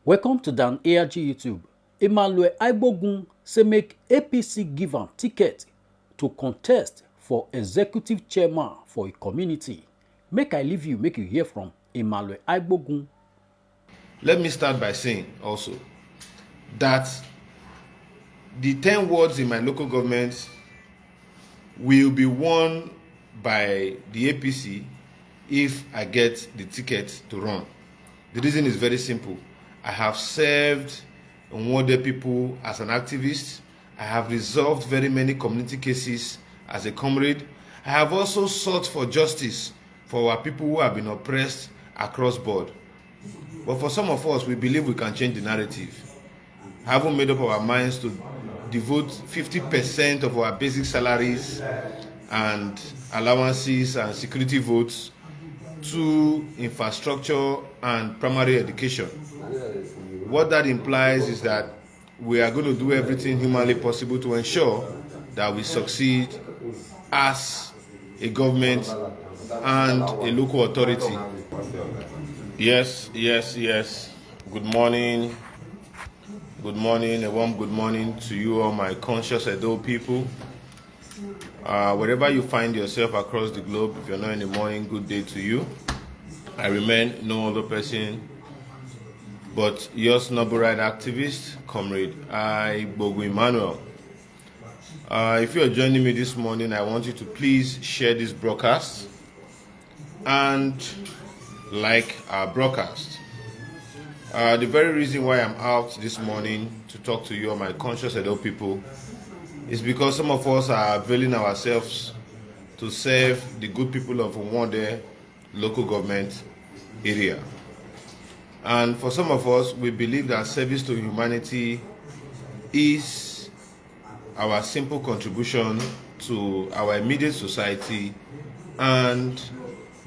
Welcome to Dan ARG YouTube. Emmanuel S Agbogun say make APC give am ticket to contest for executive chairman for a community. Make I leave you, make you hear from Emmanuel S Agbogun. Let me start by saying also that the 10 wards in my local government will be won by the APC if I get the ticket to run. The reason is very simple. I have served unwanted people as an activist. I have resolved very many community cases as a comrade. I have also sought for justice for our people who have been oppressed across board. But for some of us, we believe we can change the narrative. Haven't made up our minds to devote 50% of our basic salaries and allowances and security votes to infrastructure and primary education. What that implies is that we are going to do everything humanly possible to ensure that we succeed as a government and a local authority. Yes. Good morning. Good morning. A warm good morning to you all, my conscious Edo people. Wherever you find yourself across the globe, if you're not in the morning, good day to you. I remain no other person but your noble right activist, Comrade Agbogun Emmanuel. If you are joining me this morning, I want you to please share this broadcast and like our broadcast. The very reason why I'm out this morning to talk to you, all my conscious adult people, is because some of us are availing ourselves to serve the good people of Umwonde local government area. And for some of us, we believe that service to humanity is our simple contribution to our immediate society and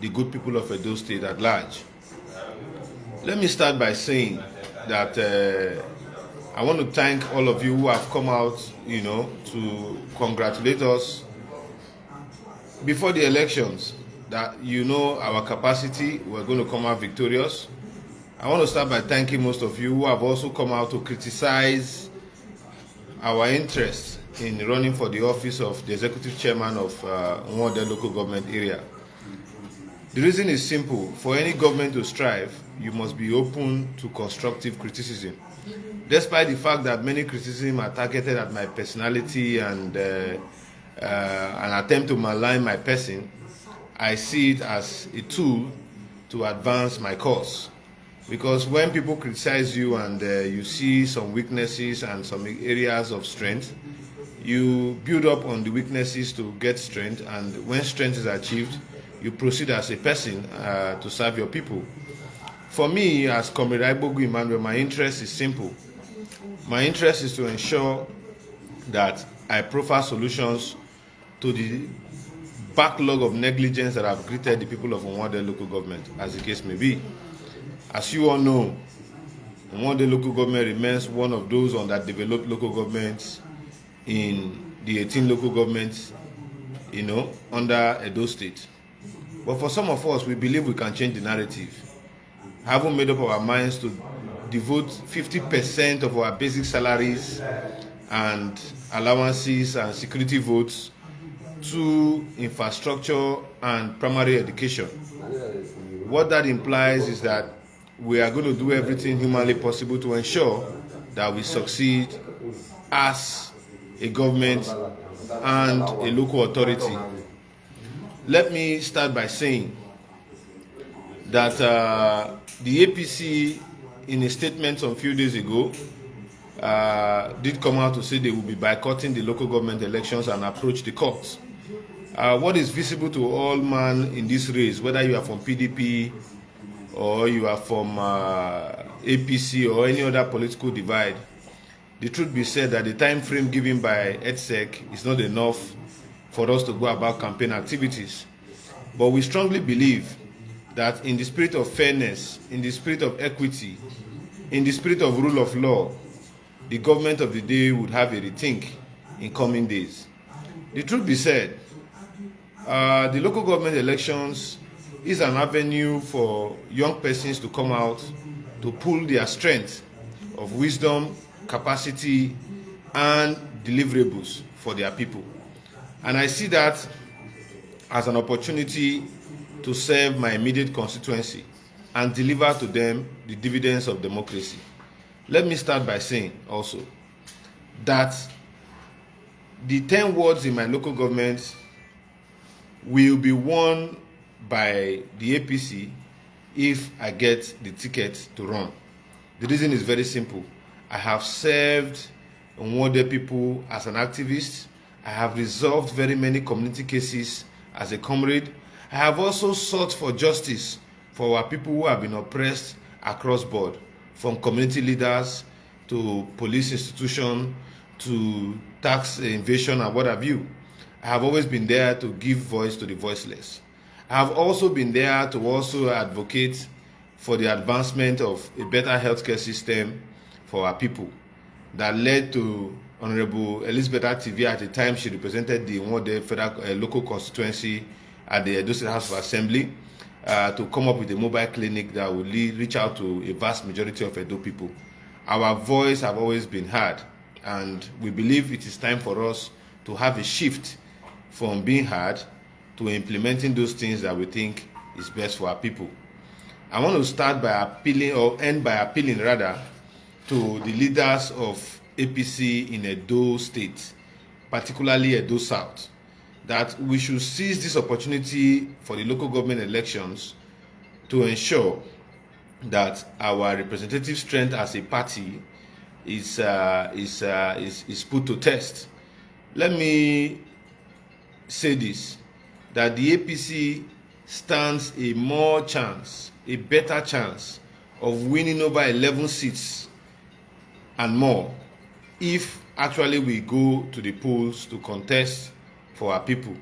the good people of Edo State at large. Let me start by saying that I want to thank all of you who have come out, to congratulate us before the elections, that our capacity, we're going to come out victorious. I want to start by thanking most of you who have also come out to criticize our interest in running for the office of the executive chairman of Umwonde local government area. The reason is simple. For any government to strive, you must be open to constructive criticism. Despite the fact that many criticisms are targeted at my personality and an attempt to malign my person, I see it as a tool to advance my cause. Because when people criticize you and you see some weaknesses and some areas of strength, you build up on the weaknesses to get strength, and when strength is achieved, you proceed as a person to serve your people. For me, as Comrade Agbogun Emmanuel, my interest is simple. My interest is to ensure that I profile solutions to the backlog of negligence that have greeted the people of Umwonde local government, as the case may be. As you all know, Umwonde local government remains one of those underdeveloped local governments in the 18 local governments, under Edo State. But for some of us, we believe we can change the narrative. Haven't made up our minds to devote 50% of our basic salaries and allowances and security votes to infrastructure and primary education. What that implies is that we are going to do everything humanly possible to ensure that we succeed as a government and a local authority. Let me start by saying that the APC, in a statement some few days ago, did come out to say they will be boycotting the local government elections and approach the courts. What is visible to all man in this race, whether you are from PDP or you are from APC or any other political divide, the truth be said that the time frame given by EDSEC is not enough for us to go about campaign activities. But we strongly believe that in the spirit of fairness, in the spirit of equity, in the spirit of rule of law, the government of the day would have a rethink in coming days. The truth be said, the local government elections is an avenue for young persons to come out to pool their strength of wisdom, capacity, and deliverables for their people. And I see that as an opportunity to serve my immediate constituency and deliver to them the dividends of democracy. Let me start by saying also that the 10 wards in my local government will be won by the APC if I get the ticket to run. The reason is very simple. I have served unwanted people as an activist. I have resolved very many community cases as a comrade. I have also sought for justice for our people who have been oppressed across board, from community leaders to police institutions to tax invasion and what have you. I have always been there to give voice to the voiceless. I have also been there to also advocate for the advancement of a better healthcare system for our people that led to Honorable Elizabeth TV at the time she represented the Nwode federal local constituency at the Edo State House of Assembly to come up with a mobile clinic that will reach out to a vast majority of Edo people. Our voice have always been heard, and we believe it is time for us to have a shift from being heard to implementing those things that we think is best for our people. I want to start by appealing, or end by appealing rather, to the leaders of APC in Edo State, particularly Edo South, that we should seize this opportunity for the local government elections to ensure that our representative strength as a party is put to test. Let me say this, that the APC stands a better chance of winning over 11 seats and more if actually we go to the polls to contest for our people,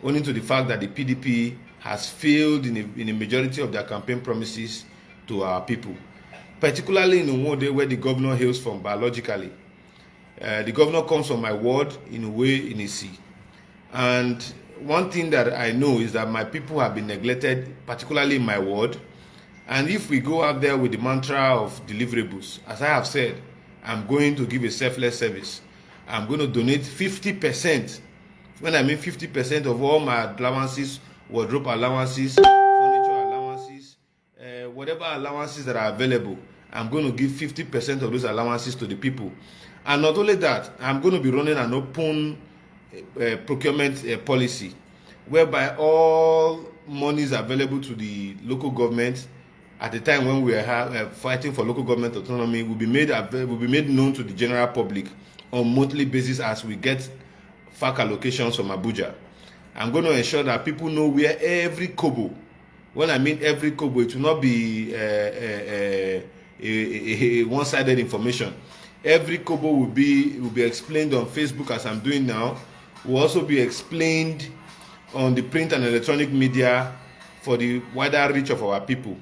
owing to the fact that the PDP has failed in a majority of their campaign promises to our people, particularly in Nwode, where the governor hails from biologically. The governor comes from my ward in Inisi. And one thing that I know is that my people have been neglected, particularly in my ward. And if we go out there with the mantra of deliverables, as I have said, I'm going to give a selfless service. I'm going to donate 50%. When I mean 50% of all my allowances, wardrobe allowances, furniture allowances, whatever allowances that are available, I'm going to give 50% of those allowances to the people. And not only that, I'm going to be running an open procurement policy whereby all monies available to the local government at the time when we are fighting for local government autonomy will be made known to the general public on monthly basis as we get FAC allocations from Abuja. I'm going to ensure that people know where every kobo, when I mean every kobo, it will not be a one-sided information. Every kobo will be explained on Facebook, as I'm doing now. Will also be explained on the print and electronic media for the wider reach of our people.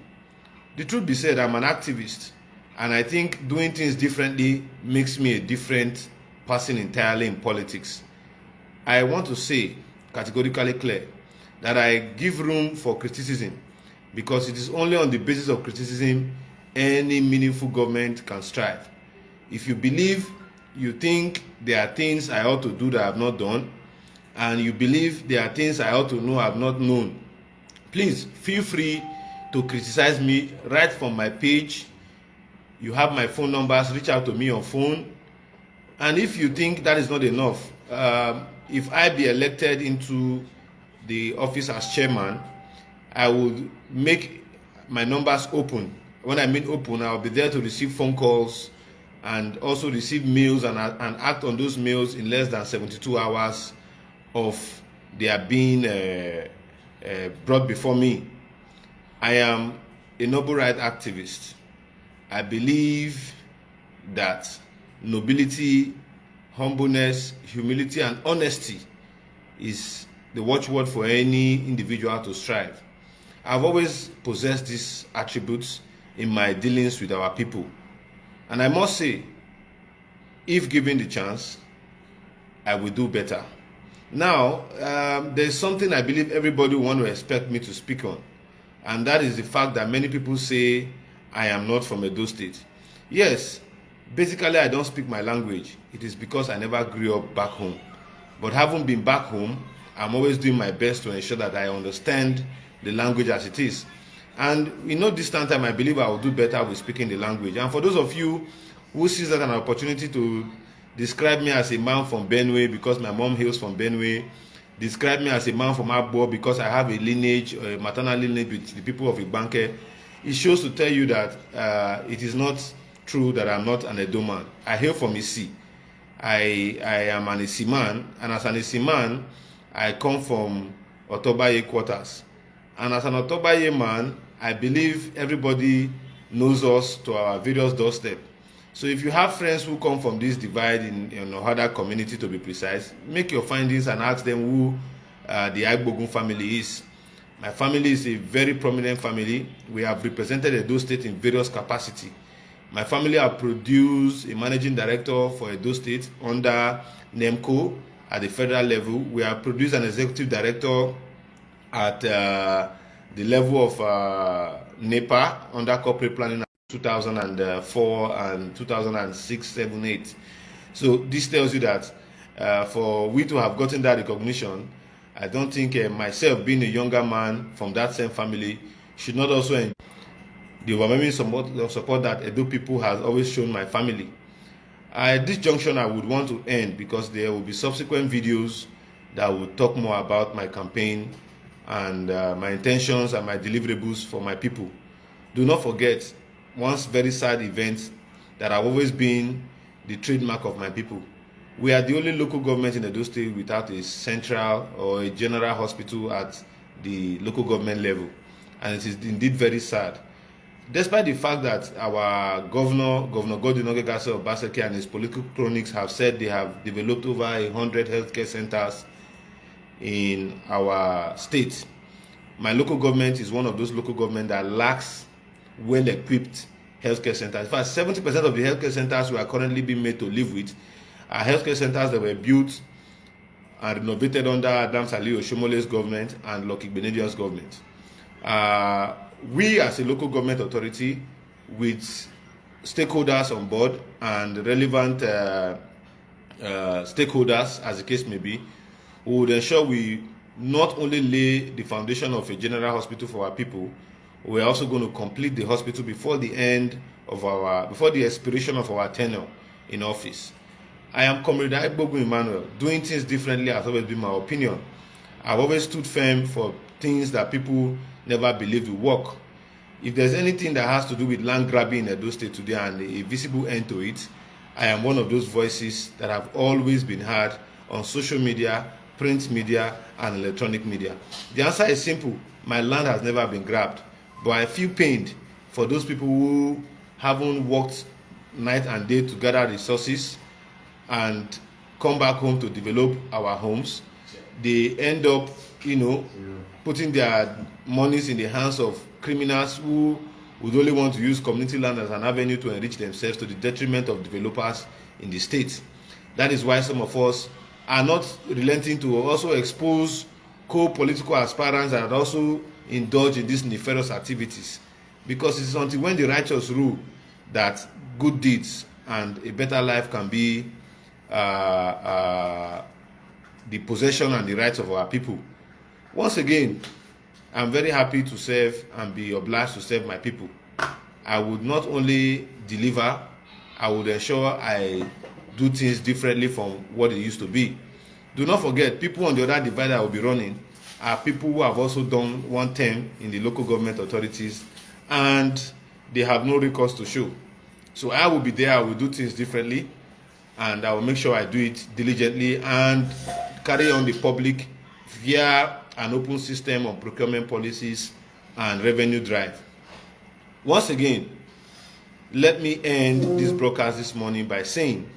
The truth be said, I'm an activist, and I think doing things differently makes me a different person entirely in politics. I want to say categorically clear that I give room for criticism, because it is only on the basis of criticism any meaningful government can strive. If you believe, you think there are things I ought to do that I have not done, and you believe there are things I ought to know I have not known, please feel free to criticize me right from my page. You have my phone numbers, reach out to me on phone. And if you think that is not enough, if I be elected into the office as chairman, I will make my numbers open. When I mean open, I will be there to receive phone calls and also receive mails and act on those mails in less than 72 hours of their being brought before me. I am a noble right activist. I believe that nobility, humbleness, humility, and honesty is the watchword for any individual to strive. I've always possessed these attributes in my dealings with our people. And I must say, if given the chance, I will do better. Now, there's something I believe everybody will want to expect me to speak on. And that is the fact that many people say I am not from Edo State. Yes, basically I don't speak my language. It is because I never grew up back home. But having been back home, I'm always doing my best to ensure that I understand the language as it is. And in no distant time, I believe I will do better with speaking the language. And for those of you who sees that an opportunity to describe me as a man from Benue because my mom hails from Benue, describe me as a man from Abo because I have a lineage, a maternal lineage with the people of Ibanke, it shows to tell you that it is not true that I'm not an Edo man. I hail from Isi. I am an Isi man, and as an Isi man, I come from Otobaye quarters. And as an Otobaye man, I believe everybody knows us to our various doorstep. So if you have friends who come from this divide in Ohada community, to be precise, make your findings and ask them who the Agbogun family is. My family is a very prominent family. We have represented Edo State in various capacity. My family have produced a managing director for Edo State under NEMCO at the federal level. We have produced an executive director at the level of NEPA under corporate planning 2004 and 2006, 7, 8. So this tells you that for we to have gotten that recognition, I don't think myself, being a younger man from that same family, should not also enjoy the overwhelming support that Edo people has always shown my family. At this junction, I would want to end because there will be subsequent videos that will talk more about my campaign and my intentions and my deliverables for my people. Do not forget one very sad event that have always been the trademark of my people. We are the only local government in Edo State without a central or a general hospital at the local government level, and it is indeed very sad. Despite the fact that our Governor Godwin Ogegase Obaseki and his political cronies have said they have developed over 100 healthcare centers in our state, my local government is one of those local government that lacks well-equipped healthcare centers. In fact, 70% of the healthcare centers we are currently being made to live with are healthcare centers that were built and renovated under Adam Saliu Oshomole's government and Lucky Benedia's government. We as a local government authority with stakeholders on board and relevant stakeholders, as the case may be, we would ensure we not only lay the foundation of a general hospital for our people, we're also going to complete the hospital before the expiration of our tenure in office. I am Comrade Agbogun Emmanuel. Doing things differently has always been my opinion. I've always stood firm for things that people never believed would work. If there's anything that has to do with land grabbing in Edo State today and a visible end to it, I am one of those voices that have always been heard on social media, print media, and electronic media. The answer is simple. My land has never been grabbed. But I feel pained for those people who haven't worked night and day to gather resources and come back home to develop our homes. They end up, putting their monies in the hands of criminals who would only want to use community land as an avenue to enrich themselves to the detriment of developers in the state. That is why some of us are not relenting to also expose co-political aspirants that also indulge in these nefarious activities, because it is until when the righteous rule that good deeds and a better life can be the possession and the rights of our people. Once again, I'm very happy to serve and be obliged to serve my people. I would not only deliver, I would ensure I do things differently from what it used to be. Do not forget, people on the other divide that will be running are people who have also done one term in the local government authorities and they have no recourse to show. So I will be there, I will do things differently, and I will make sure I do it diligently and carry on the public via an open system of procurement policies and revenue drive. Once again, let me end this broadcast this morning by saying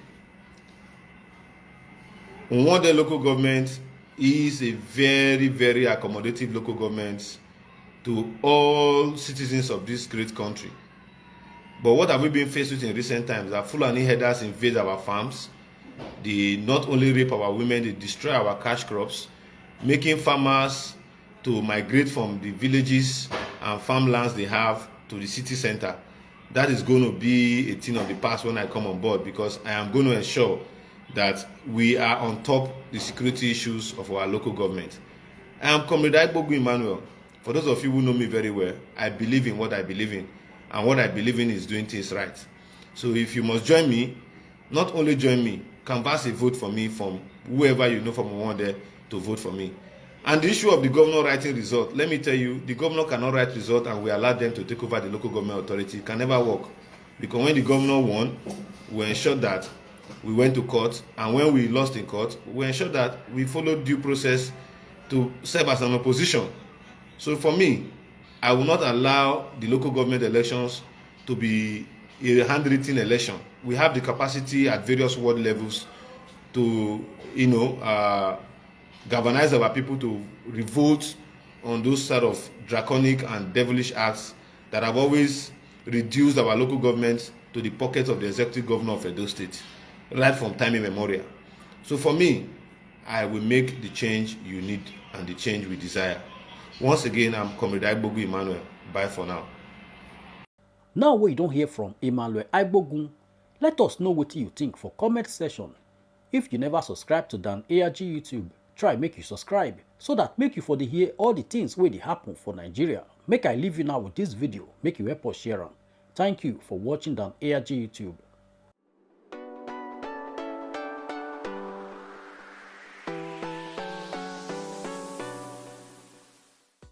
Nwode local government is a very, very accommodative local government to all citizens of this great country. But what have we been faced with in recent times? That Fulani herders invade our farms. They not only rape our women, they destroy our cash crops, making farmers to migrate from the villages and farmlands they have to the city center. that is going to be a thing of the past when I come on board, because I am going to ensure that we are on top the security issues of our local government. I am Comrade Agbogun Emmanuel. For those of you who know me very well, I believe in what I believe in, and what I believe in is doing things right. So if you must join me, not only join me, canvass a vote for me from whoever you know from around there to vote for me. And the issue of the governor writing result, let me tell you, the governor cannot write result and we allow them to take over the local government authority. It can never work. Because when the governor won, we ensured that we went to court, and when we lost in court, we ensured that we followed due process to serve as an opposition. So for me, I will not allow the local government elections to be a handwritten election. We have the capacity at various ward levels to, galvanize our people to revolt on those sort of draconic and devilish acts that have always reduced our local government to the pocket of the executive governor of Edo State, right from time immemorial. So for me, I will make the change you need and the change we desire. Once again, I'm Comrade Agbogun Emmanuel. Bye for now. Now we don't hear from Emmanuel Agbogun, let us know what you think for comment section. If you never subscribe to Dan ARG YouTube, try make you subscribe so that make you for the hear all the things wey dey happen for Nigeria. Make I leave you now with this video, make you help us share am. Thank you for watching Dan ARG YouTube.